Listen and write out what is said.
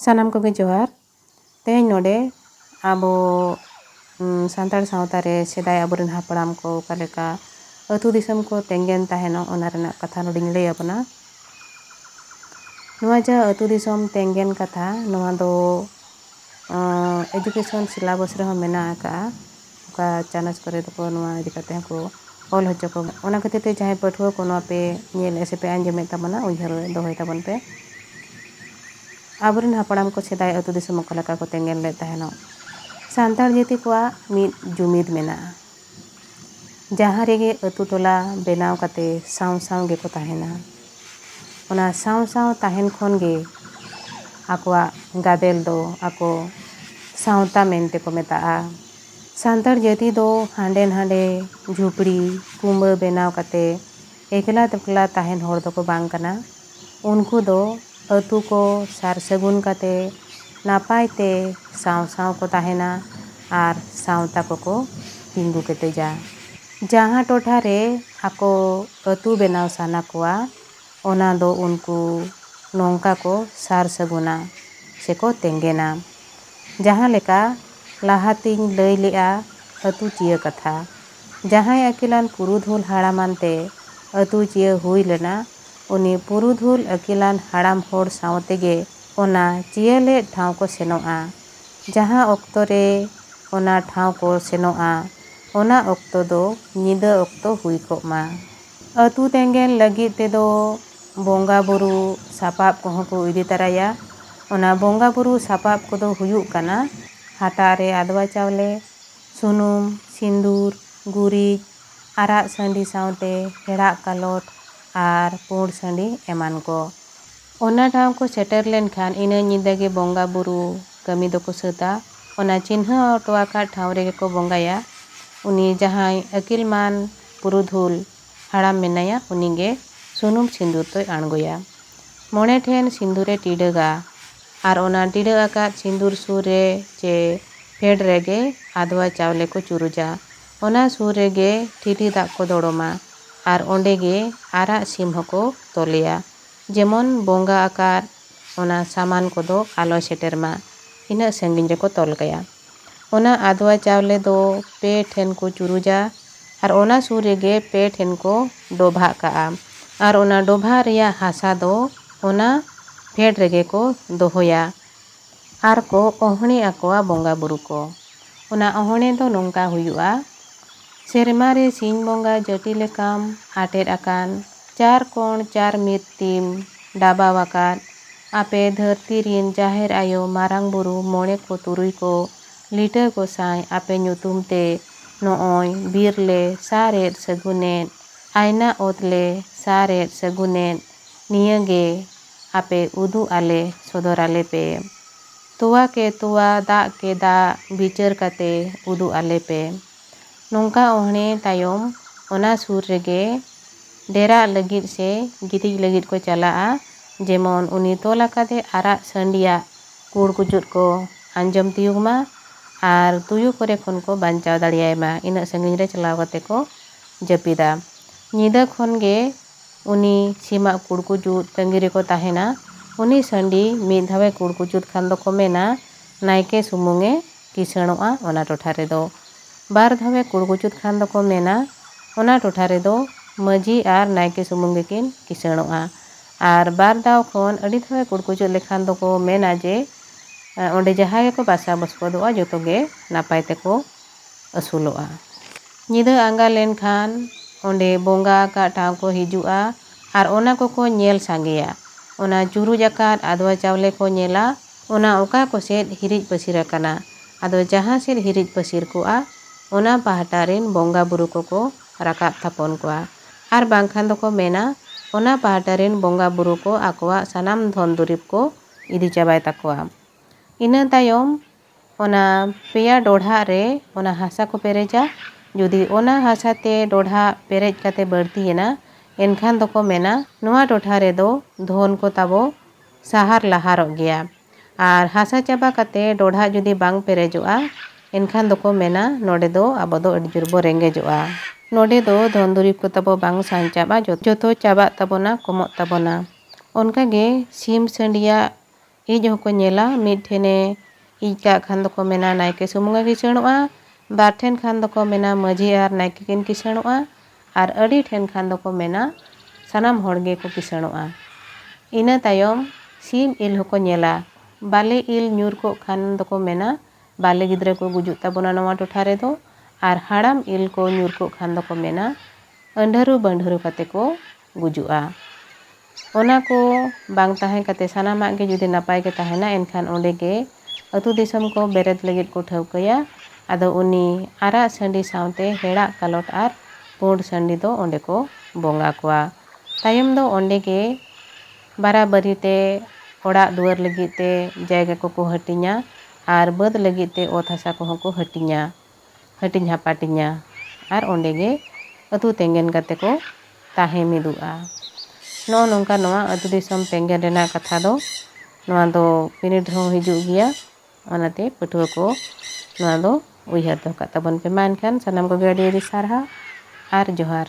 ᱥᱟᱱᱟᱢ ᱠᱚᱜᱮ ᱡᱚᱦᱟᱨ। ᱛᱮᱦᱮᱧ ᱱᱚᱰᱮ ᱟᱵᱚ ᱥᱟᱱᱛᱟᱲ ᱥᱟᱶᱛᱟ ᱨᱮ ᱥᱮᱫᱟᱭ ᱟᱵᱚᱨᱮᱱ ᱦᱟᱯᱲᱟᱢ ᱠᱚ ᱚᱠᱟ ᱞᱮᱠᱟ ᱟᱹᱛᱩ ᱫᱤᱥᱚᱢ ᱠᱚ ᱛᱮᱸᱜᱮᱱ ᱛᱟᱦᱮᱱᱚᱜ ᱚᱱᱟ ᱨᱮᱱᱟᱜ ᱠᱟᱛᱷᱟ ᱱᱚᱰᱮᱧ ᱞᱟᱹᱭ ᱟᱵᱚᱱᱟ। ᱱᱚᱣᱟ ᱡᱟᱦᱟᱸ ᱟᱹᱛᱩ ᱫᱤᱥᱚᱢ ᱛᱮᱸᱜᱮᱱ ᱠᱟᱛᱷᱟ ᱱᱚᱣᱟ ᱫᱚ ᱮᱰᱩᱠᱮᱥᱚᱱ ᱥᱤᱞᱟᱵᱚᱥ ᱨᱮᱦᱚᱸ ᱢᱮᱱᱟᱜ ᱟᱠᱟᱜᱼᱟ। ᱚᱠᱟ ᱪᱟᱱᱟᱪ ᱠᱚᱨᱮ ᱫᱚᱠᱚ ᱱᱚᱣᱟ ᱤᱫᱤ ᱠᱟᱛᱮ ᱦᱚᱸᱠᱚ ᱚᱞ ᱦᱚᱪᱚ ᱠᱚ। ᱚᱱᱟ ᱠᱷᱟᱹᱛᱤᱨ ᱛᱮ ᱡᱟᱦᱟᱸᱭ ᱯᱟᱹᱴᱷᱩᱣᱟᱹ ᱠᱚ ᱱᱚᱣᱟ ᱯᱮ ᱧᱮᱞ ᱥᱮ ᱯᱮ ᱟᱸᱡᱚᱢᱮᱫ ᱛᱟᱵᱚᱱᱟ ᱩᱭᱦᱟᱹᱨ ᱫᱚᱦᱚᱭ ᱛᱟᱵᱚᱱ ᱯᱮ। ᱟᱵᱚᱨᱮᱱ ᱦᱟᱯᱲᱟᱢ ᱠᱚ ᱥᱮᱫᱟᱭ ᱟᱹᱛᱩ ᱫᱤᱥᱚᱢ ᱚᱠᱟ ᱞᱮᱠᱟ ᱠᱚ ᱛᱮᱸᱜᱮᱱ ᱞᱮᱫ ᱛᱟᱦᱮᱱᱚᱜ। ᱥᱟᱱᱛᱟᱲ ᱡᱟᱹᱛᱤ ᱠᱚᱣᱟᱜ ᱢᱤᱫ ᱡᱩᱢᱤᱫ ᱢᱮᱱᱟᱜᱼᱟ। ᱡᱟᱦᱟᱸ ᱨᱮᱜᱮ ᱟᱹᱛᱩ ᱴᱚᱞᱟ ᱵᱮᱱᱟᱣ ᱠᱟᱛᱮ ᱥᱟᱶ ᱥᱟᱶ ᱜᱮᱠᱚ ᱛᱟᱦᱮᱱᱟ। ᱚᱱᱟ ᱥᱟᱶ ᱥᱟᱶ ᱛᱟᱦᱮᱱ ᱠᱷᱚᱱ ᱜᱮ ᱟᱠᱚᱣᱟᱜ ᱜᱟᱫᱮᱞ ᱫᱚ ᱟᱠᱚ ᱥᱟᱶᱛᱟ ᱢᱮᱱᱛᱮ ᱠᱚ ᱢᱮᱛᱟᱜᱼᱟ। ᱥᱟᱱᱛᱟᱲ ᱡᱟᱹᱛᱤ ᱫᱚ ᱦᱟᱸᱰᱮ ᱱᱟᱸᱰᱮ ᱡᱷᱩᱯᱲᱤ ᱠᱩᱢᱵᱟᱹ ᱵᱮᱱᱟᱣ ᱠᱟᱛᱮ ᱮᱠᱞᱟ ᱛᱮᱠᱞᱟ ᱛᱟᱦᱮᱱ ᱦᱚᱲ ᱫᱚᱠᱚ ᱵᱟᱝ ᱠᱟᱱᱟ। ᱩᱱᱠᱩ ᱫᱚ ᱟᱹᱛᱩ ᱠᱚ ᱥᱟᱨ ᱥᱟᱹᱜᱩᱱ ᱠᱟᱛᱮ ᱱᱟᱯᱟᱭ te saw saw ko tahena ar sawta koko tinggu keteja jaha टोठा रे ako atu benaw sana kowa ona do unku nongka ko sar saguna seko tenggena jaha leka lahating lay le'a atu cia katha jahay akilan purudhul haramante atu cia hui lena uni purudhul akilan haram hor sawtege ona ciale ठाव को सेनोआ जहाँ ऑक्तो रे ओना ठाव को सेनोआ ओना ऑक्तो दो निदा ऑक्तो हुई को मा अतु तेंगेन लगी ते दो बोंगा बुरु सापाप कोह को इदी तराया ओना बोंगा बुरु सापाप को दो हुयुक कना हाटा रे आदवा चावले सुनुम सिंदूर गुरिज आरा संडी सावते हेड़ा कालोट आर पोड़ संडी एमान को ओना ठाव को सेटर लेन खान इना निदा गे बोंगा बुरु कमी दो को सता ओना चिन्ह टोआ का ठाव रे को बोंगाया उनी जहां अकिल मान पुरुधुल हाड़ाम मेनाया उनी गे सुनुम सिंदूर तो आणगोया मोने ठेन सिंदूरे टिडगा आर ओना टिडा आका सिंदूर सुर रे चे फेड रेगे आदवा चावले को चुरुजा ओना सुर रेगे ठिठी दाग को दोड़ोमा आर ओंडे गे आरा सिम को तोलिया जेमन बोंगा आकार ओना सामान को दो आलो सेटेरमा इना संगिन रे को तोल गया ओना आदवा चावले दो पे ठेन को चुरुजा आर ओना सुर रेगे पे ठेन को डोभा का आर ओना डोभा रिया हासा दो ओना फेड रेगे को दोहोया आर को ओहणी आकोआ बोंगा बुरु को ओना ओहणे दो नोंका हुयुआ सेरमा रे सिंह बोंगा जटी लेकाम आटेर आकान चार कोण चार मिर्तिम डाबा वाकान आपे धरती रिन जाहेर आयो मारांग बुरु मोणे को तुरुई को लीटर को साई आपे nyutum te nooy birle saret sagunen aina otle saret sagunen niyage ape udu ale sodor ale pe tua ke tua da ke da bicar kate udu ale pe nongka ohne tayom ona sur rege डेरा लगित से गितिज लगित को चला जेमन उनी तोला कादे आरा संडिया कूड़ कुजुट को आंजम तियुगमा आर तुयु करे खन को बांचाव दाड़ियायमा इना संगिन रे चलाव कते को जपिदा निदा खन गे उनी सीमा कूड़ कुजुट तंगिरे को ताहेना उनी संडी मिद धावे कूड़ कुजुट खान दो को मेना नायके सुमुंगे किसणोआ ओना टोठा रे दो बार धावे कूड़ कुजुट खान दो को मेना ओना टोठा रे दो मजी आर नायके सुमुंगे किन किसणोआ आर बार दाव खन अड़ी धावे कूड़ कुजुट लेखान दो को मेना जे ओंडे जहां को बासा बसपदोआ जोतो गे नापाय ते को असुलोआ निदा आंगा लेन खान ओंडे बोंगा का ठाव को हिजुआ आर ओना को नेल सांगेया ओना चुरु जाकात आदवा चावले को नेला ओना ओका को सेद हिरिज पसिर कना आदो जहां सेद हिरिज पसिर कोआ ओना पाहटा रेन बोंगा बुरु को राकाब थापन कोआ आर बांखान दो को मेना ओना पाहटा रेन बोंगा बुरु को आकोआ सानाम धन दुरिब को इदी चाबाय ताकोआ इना तायम ओना पेया डोढ़ा रे ओना हासा को पेरेजा जुदी ओना हासा ते डोढ़ा पेरेज काते बढ़तीना एनखान दो को मेना नुआ टोठा रे दो धन को ताबो सहार लहारो गया आर हासा चाबा काते डोढ़ा जुदी बांग पेरेजोआ एनखान दो को मेना नोडे दो आबो दो अडी जुरबो रेंगेजोआ नोडे दो धन दुरिब को ताबो बांग सांचाबा जोतो चाबा ताबोना कोमो ताबोना उनका गे सीम संडिया ᱤᱡ ᱦᱚᱸᱠᱚ ᱧᱮᱞᱟ, ᱢᱤᱫ ᱴᱷᱮᱱᱮ ᱤᱡ ᱠᱟᱜ ᱠᱷᱟᱱ ᱫᱚᱠᱚ ᱢᱮᱱᱟ ᱱᱟᱭᱠᱮ ᱥᱩᱢᱩᱝᱮ ᱠᱤᱥᱟᱹᱬᱚᱜᱼᱟ, ᱵᱟᱨ ᱴᱷᱮᱱ ᱠᱷᱟᱱ ᱫᱚᱠᱚ ᱢᱮᱱᱟ ᱢᱟᱺᱡᱷᱤ ᱟᱨ ᱱᱟᱭᱠᱮ ᱠᱤᱱ ᱠᱤᱥᱟᱹᱬᱚᱜᱼᱟ, ᱟᱨ ᱟᱹᱰᱤ ᱴᱷᱮᱱ ᱠᱷᱟᱱ ᱫᱚᱠᱚ ᱢᱮᱱᱟ ᱥᱟᱱᱟᱢ ᱦᱚᱲ ᱜᱮᱠᱚ ᱠᱤᱥᱟᱹᱬᱚᱜᱼᱟ᱾ ᱤᱱᱟᱹ ᱛᱟᱭᱚᱢ ᱥᱤᱢ ᱤᱞ ᱦᱚᱸᱠᱚ ᱧᱮᱞᱟ, ᱵᱟᱞᱮ ᱤᱞ ᱧᱩᱨ ᱠᱚᱜ ᱠᱷᱟᱱ ᱫᱚᱠᱚ ᱢᱮᱱᱟ ᱵᱟᱞᱮ ᱜᱤᱫᱽᱨᱟᱹ ᱠᱚ ᱜᱩᱡᱩᱜ ᱛᱟᱵᱚᱱᱟ ᱱᱚᱣᱟ ᱴᱚᱴᱷᱟ ᱨᱮᱫᱚ, ᱟᱨ ᱦᱟᱲᱟᱢ ᱤᱞ ko ᱧᱩᱨ ᱠᱚᱜ ᱠᱷᱟᱱ ᱫᱚᱠᱚ ᱢᱮᱱᱟ ᱟᱸᱰᱷᱟᱹᱨᱩ ᱵᱟᱸᱰᱷᱟᱹᱨᱩ ᱠᱟᱛᱮ ko ᱜᱩᱡᱩᱜᱼᱟ᱾ ᱚᱱᱟ ko ᱵᱟᱝ ᱛᱟᱦᱮᱸ ᱠᱟᱛᱮ ᱥᱟᱱᱟᱢᱟᱜ ᱜᱮ ᱡᱩᱫᱤ ᱱᱟᱯᱟᱭ ᱜᱮ ᱛᱟᱦᱮᱱᱟ ᱮᱱᱠᱷᱟᱱ ᱚᱸᱰᱮ ᱜᱮ ᱟᱹᱛᱩ ᱫᱤᱥᱚᱢ ko ᱵᱮᱨᱮᱫ ᱞᱟᱹᱜᱤᱫ ko ᱴᱷᱟᱹᱣᱠᱟᱹᱭᱟ᱾ ᱟᱫᱚ ᱩᱱᱤ ᱟᱨᱟᱜ ᱥᱟᱺᱰᱤ ᱥᱟᱶᱛᱮ ᱦᱮᱲᱟᱜ ᱠᱟᱞᱚᱴ ᱟᱨ ᱯᱩᱸᱰ ᱥᱟᱺᱰᱤ ᱫᱚ ᱚᱸᱰᱮ ko ᱵᱚᱸᱜᱟ ᱠᱚᱣᱟ᱾ ᱛᱟᱭᱚᱢ ᱫᱚ ᱚᱸᱰᱮ ᱜᱮ ᱵᱟᱨᱟᱵᱟᱨᱤ ᱛᱮ ᱚᱲᱟᱜ ᱫᱩᱣᱟᱹᱨ ᱞᱟᱹᱜᱤᱫ ᱛᱮ ᱡᱟᱭᱜᱟ ko ᱦᱟᱹᱴᱤᱧᱟ, ᱟᱨ ᱵᱟᱹᱫᱽ ᱞᱟᱹᱜᱤᱫ ᱛᱮ ᱚᱛ ᱦᱟᱥᱟ ᱠᱚᱦᱚᱸ ko ᱦᱟᱹᱴᱤᱧ ᱦᱟᱯᱟᱴᱤᱧᱟ, ᱟᱨ ᱚᱸᱰᱮ ᱜᱮ ᱟᱹᱛᱩ ᱛᱮᱸᱜᱮᱱ ᱠᱟᱛᱮ ko ᱛᱟᱦᱮᱸ ᱢᱤᱫᱚᱜᱼᱟ᱾ ᱱᱚᱜᱼᱚ ᱱᱚᱝᱠᱟ ᱱᱚᱣᱟ ᱟᱹᱛᱩ ᱫᱤᱥᱚᱢ ᱛᱮᱸᱜᱮᱱ ᱨᱮᱱᱟᱜ ᱠᱟᱛᱷᱟ ᱫᱚ ᱱᱚᱣᱟ ᱫᱚ ᱵᱤᱱᱤᱰ ᱨᱮᱦᱚᱸ ᱦᱤᱡᱩᱜ ᱜᱮᱭᱟ᱾ ᱚᱱᱟᱛᱮ ᱯᱟᱹᱴᱷᱩᱣᱟᱹ ko ᱱᱚᱣᱟ ᱫᱚ ᱩᱭᱦᱟᱹᱨ ᱫᱚᱦᱚ ᱠᱟᱜ ᱛᱟᱵᱚᱱ ᱯᱮ᱾ ᱢᱟ ᱮᱱᱠᱷᱟᱱ ᱥᱟᱱᱟᱢ ᱠᱚᱜᱮ ᱟᱹᱰᱤ ᱟᱹᱰᱤ ᱥᱟᱨᱦᱟᱣ ᱟᱨ ᱡᱚᱦᱟᱨ।